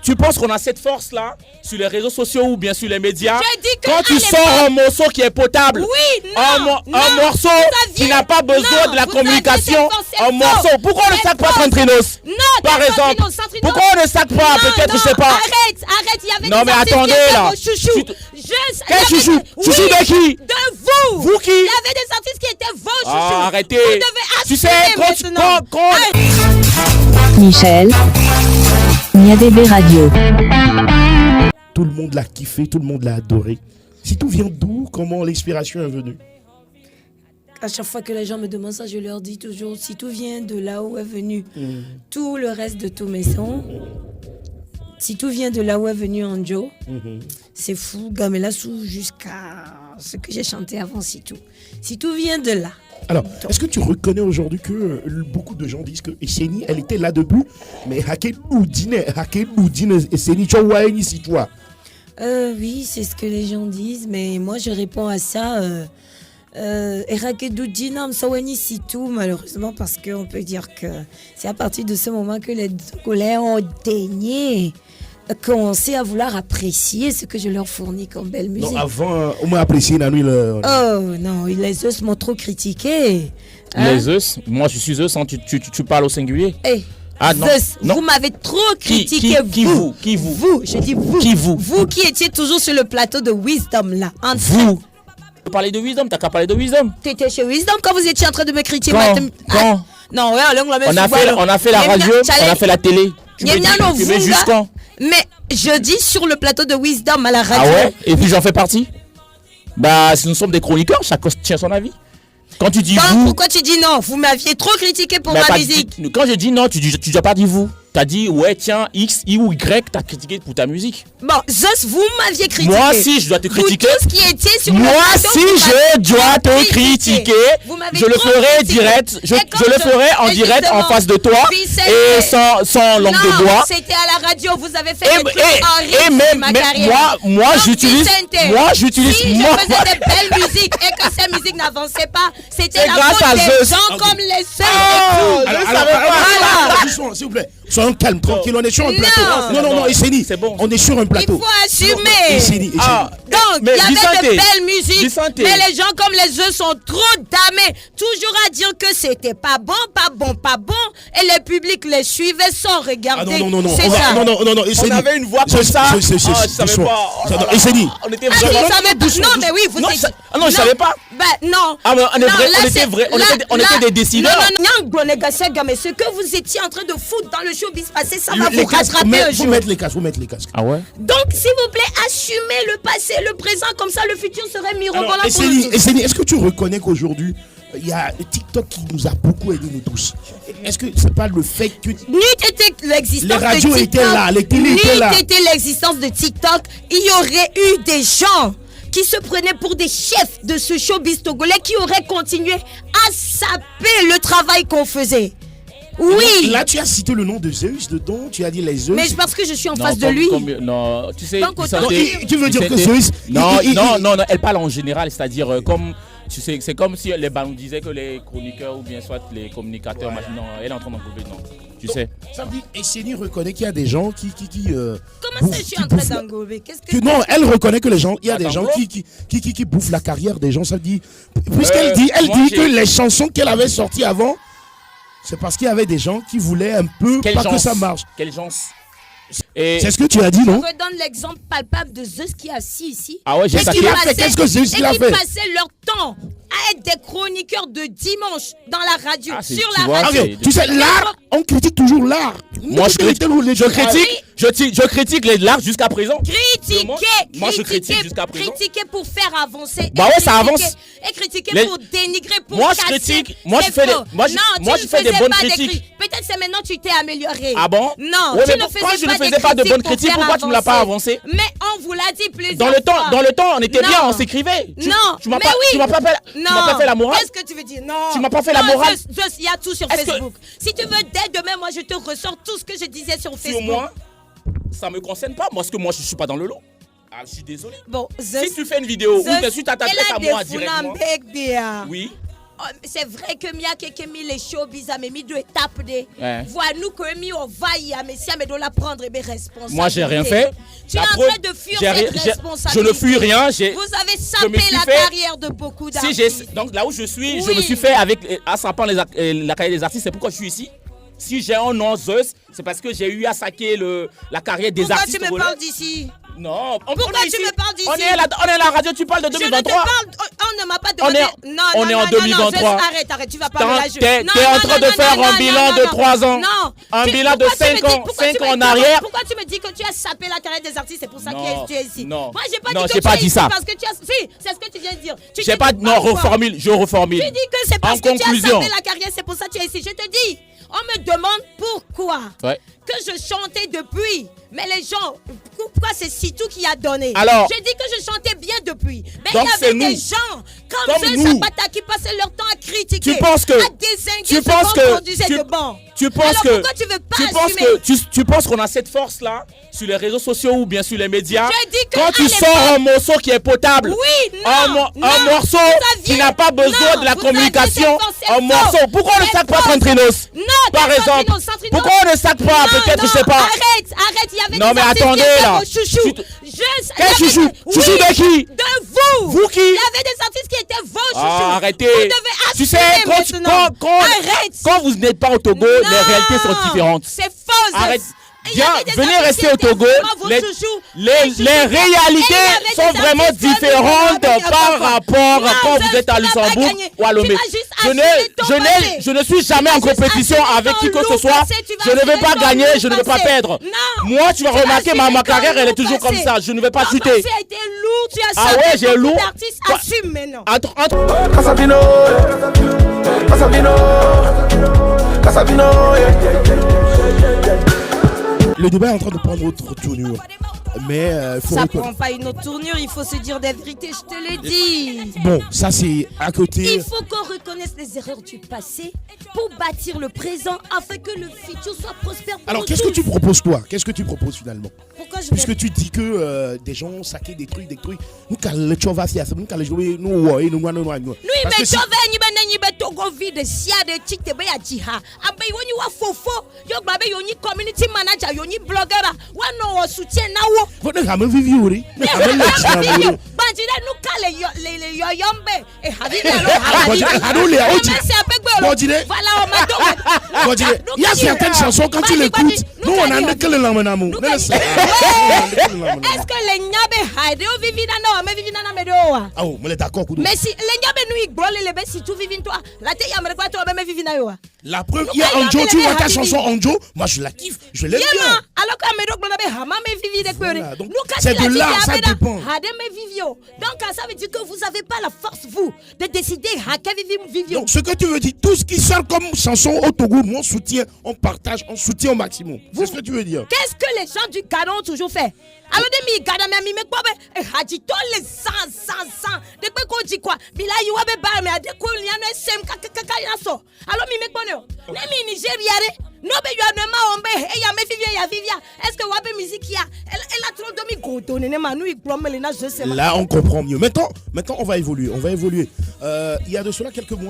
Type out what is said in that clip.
tu penses qu'on a cette force-là sur les réseaux sociaux ou bien sur les médias? Quand tu à sors un morceau qui est potable, un morceau qui n'a pas besoin de la communication, un morceau. Pourquoi on ne sac pas Centrinos? Par exemple. Pourquoi on ne sac pas? Peut-être, je sais pas. Arrête, il y avait non, mais attendez là. Quel chouchou? Chouchou de qui? De vous. Vous qui? Il y avait des artistes qui étaient vos chouchous. Ah, arrêtez. Vous devez tu sais, quand Michel, Niadebe Radio. Tout le monde l'a kiffé, tout le monde l'a adoré. Si tout vient d'où, comment l'inspiration est venue? À chaque fois que les gens me demandent ça, je leur dis toujours, si tout vient de là où est venu tout le reste de tous mes sons, si tout vient de là où est venu Anjo, c'est fou, Gamela Sou, jusqu'à ce que j'ai chanté avant, si tout vient de là. Alors, est-ce que tu reconnais aujourd'hui que beaucoup de gens disent que Esseni, elle était là debout, mais Haken Oudine, Esseni, tu vois, ici, toi? Oui, c'est ce que les gens disent, mais moi je réponds à ça. Malheureusement, parce qu'on peut dire que c'est à partir de ce moment que les Togolais ont daigné commencer à vouloir apprécier ce que je leur fournis comme belle musique. Non, avant, on m'a apprécié la nuit. Oh non, les Zeus m'ont trop critiqué. Les Zeus? Moi je suis Zeus, hein. Tu parles au singulier? Ah non, Zeus, non. Vous m'avez trop critiqué. Qui vous? Vous, je dis vous. Qui vous? Vous qui étiez toujours sur le plateau de Wisdom là. Vous parler de Wisdom, t'as qu'à parler de Wisdom. T'étais chez Wisdom quand vous étiez en train de me critiquer. Quand non, ouais, on a fait la radio, on a fait la télé. Tu mets juste quand? Mais je dis sur le plateau de Wisdom à la radio. Ah ouais? Et puis j'en fais partie? Bah, si nous sommes des chroniqueurs, chacun tient son avis. Quand tu dis vous... Pourquoi tu dis non? Vous m'aviez trop critiqué pour ma musique. Quand je dis non, tu dois pas dire vous. T'as dit ouais tiens X, Y ou Y, t'as critiqué pour ta musique. Bon, Zeus, vous m'aviez critiqué. Moi si je dois te critiquer. Vous tous qui étiez sur moi si je dois te critiquer, je le ferai direct. Je le ferai en direct en face de toi et sans langue de bois. C'était à la radio, vous avez fait des trucs et même moi j'utilise. Si je faisais des belles musiques et que ces musiques n'avançaient pas, c'était la faute des gens comme les seuls. Alors, s'il vous plaît. Soyons calmes, tranquilles, on est sur un plateau. Non, Esseni, c'est bon. On est sur un plateau. Il faut assumer. Donc, il y avait de belles musiques, mais les gens comme les œufs sont trop damés. Toujours à dire que c'était pas bon. Et le public les suivait sans regarder. Non, c'est ça. Non, Esseni. On avait une voix comme ça. Je savais pas. Esseni. On était vraiment... Non, mais oui, vous étiez... Non, je savais pas. Non. Ah, mais on était des décideurs. Non, mais ce que vous étiez en train de foutre dans le showbiz passé, ça va vous rattraper un jour. Vous mettre les casques. Ah ouais? Donc, s'il vous plaît, assumez le passé, le présent, comme ça le futur serait mirobolant pour nous tous. Esseni, est-ce que tu reconnais qu'aujourd'hui, il y a TikTok qui nous a beaucoup aidés, nous tous? Est-ce que c'est pas le fait que... N'eût été l'existence les radios de TikTok, étaient là, les télés étaient là. N'eût été l'existence de TikTok, il y aurait eu des gens qui se prenaient pour des chefs de ce showbiz togolais qui auraient continué à saper le travail qu'on faisait. Oui. Là, tu as cité le nom de Zeus dedans, tu as dit les Zeus. Mais parce que je suis en face de lui. Non, tu sais. Tu veux dire que Zeus... Non, elle parle en général, c'est-à-dire comme... Tu sais, c'est comme si les ballons disaient que les chroniqueurs ou bien soit les communicateurs... Non, elle est en train d'englober, non. Tu sais. Ça veut dire, Esseni reconnaît qu'il y a des gens qui Comment ça, je suis en train d'englober? Non, elle reconnaît que les gens, il y a des gens qui bouffent la carrière des gens. Ça dit, puisqu'elle dit que les chansons qu'elle avait sorties avant, c'est parce qu'il y avait des gens qui voulaient un peu que ça marche. Quelle gens? C'est ce que tu as dit, non? Je redonne l'exemple palpable de Zeus qui est assis ici. Ah ouais, j'ai ça. Qu'est-ce que Zeus il a fait? Ils passaient leur temps à être des chroniqueurs de dimanche dans la radio, sur la radio. Tu sais, l'art, on critique toujours l'art. Moi, je critique l'art jusqu'à présent. Critiquer pour faire avancer. Bah ouais, ça avance. Et critiquer pour dénigrer, pour casser. Moi, je fais des bonnes critiques. Peut-être c'est maintenant tu t'es amélioré. Ah bon? Non, tu ne faisais pas de bonnes critiques, pourquoi tu ne l'as pas avancé? Mais on vous l'a dit plusieurs fois. Dans le temps, on était bien, on s'écrivait. Non, tu m'as pas fait la morale. Qu'est-ce que tu veux dire? Non. Tu m'as pas fait la morale. Il y a tout sur Facebook. Si tu veux, dès demain, moi je te ressors tout ce que je disais sur Facebook. Sur moi, ça me concerne pas. Parce que moi, je suis pas dans le lot. Ah, je suis désolé. Bon, si tu fais une vidéo où tu t'attaques à moi directement. Oui. c'est vrai que Mia Kekemi les showbiz a mis deux étapes de. Vois-nous que mi on va y a Messia mais doit la prendre mes responsabilités. Moi j'ai rien fait. Tu es en train de fuir cette responsabilité. Je ne fuis rien. Vous avez sapé la carrière de beaucoup d'artistes. Donc là où je suis, je me suis fait à sapant la carrière des artistes. C'est pourquoi je suis ici. Si j'ai un nom Zeus, c'est parce que j'ai eu à saquer la carrière des artistes. Pourquoi tu me parles d'ici? Non. Pourquoi tu me parles d'ici? On est à la radio, tu parles de 2023. On ne m'a pas demandé. On est en 2023. Arrête, tu vas pas me la juger. T'es en train de faire un bilan de 3 ans. Non. Un bilan de 5 ans en arrière. Pourquoi tu me dis que tu as sapé la carrière des artistes? C'est pour ça que tu es ici. Non. Moi, j'ai pas dit ça. Parce que tu as. Si, c'est ce que tu viens de dire. J'ai pas. Non, reformule. Je reformule. Tu dis que c'est parce que tu as sapé la carrière, c'est pour ça que tu es ici. Je te dis. On me demande pourquoi que je chantais depuis. Mais les gens, pourquoi c'est Sitou qui a donné? Alors, je dis que je chantais bien depuis. Mais donc il y avait des gens comme Zapata qui passaient leur temps à critiquer, tu penses que, à désinguer ce qu'on produisait de bon. Tu penses alors, que, pourquoi tu veux pas tu penses qu'on a cette force-là sur les réseaux sociaux ou bien sur les médias? Je dis que quand tu sors un morceau qui est potable, un morceau qui n'a pas besoin de la communication, un morceau. Pourquoi on ne sac pas Centrinos? Par exemple. Pourquoi on ne sac pas peut-être, je sais pas. Arrête, il y avait non, mais attendez là. Quel chouchou? Chouchou de qui? De vous. Vous qui? Il y avait des artistes qui étaient vos chouchous. Arrêtez. Vous devez tu sais, quand vous n'êtes pas au Togo, les réalités sont différentes. C'est faux. Arrête. Viens, venez rester au Togo. Les réalités sont vraiment différentes par rapport à quand vous êtes à Luxembourg ou à Lomé. Je ne suis jamais en compétition avec qui que ce soit. Je ne vais pas gagner, je ne vais pas perdre. Moi, tu vas remarquer, ma carrière, elle est toujours comme ça. Je ne vais pas chuter. Ah ouais, j'ai lourd. Assume maintenant. Le débat est en train de prendre autre tournure. Mais ça prend pas une autre tournure, il faut se dire des vérités, je te l'ai dit. Bon, ça c'est à côté. Il faut qu'on reconnaisse les erreurs du passé pour bâtir le présent afin que le futur soit prospère pour Alors qu'est-ce que tu proposes toi? Qu'est-ce que tu proposes finalement? Pourquoi Puisque tu dis que des gens ont saqué des trucs. Nous calme tu vas faire ça, nous calme jouer nous ouais nous. Nous mais tu vas ni ben Togo vide sia de tic te be ya jiha. Abe yoni wa fofo, yo gba be yoni community manager, yoni blogger, wa no soutien na wo. Vous ne jamais vu oui. Ne jamais le dire. Bandira nous kale le yoyombe e havina il y a certaines chansons quand tu l'écoutes, nous on a que le lamenamu. Est-ce que les nyabe haide o vivina na me vivina na medoa? Ah oh, mais d'accord. Mais si les nyabe nous igbole le be si tu vivin toi, la te ya me quoi toi même vivina yo. La preuve, il y a Anjo, tu vois ta chanson Anjo, moi je la kiffe, je l'aime bien. Alors que Medo be hama me vivi de quoi? C'est de là, ça dépend. Donc ça veut dire que vous n'avez pas la force, vous, de décider à quel vivio. Donc ce que tu veux dire, tout ce qui sort comme chanson au Togo, on soutient, on partage, on soutient au maximum. C'est ce que tu veux dire. Qu'est-ce que les gens du Ghana ont toujours fait? Alors de mi Ghana mais mi me quoi be hadito les sans de quoi qu'on dit quoi? Bila yuwa be ba me ade ko liano sem kaka yaso. Alors mi me kono. Ne mi Nigeria re. No be yo ne ma ombe e ya me vivia. Est-ce que wabe musique ya? Elle a trop de mi goto ne ma nous ikromele na je sais. Là on comprend mieux. Maintenant on va évoluer. Il y a de cela quelques mois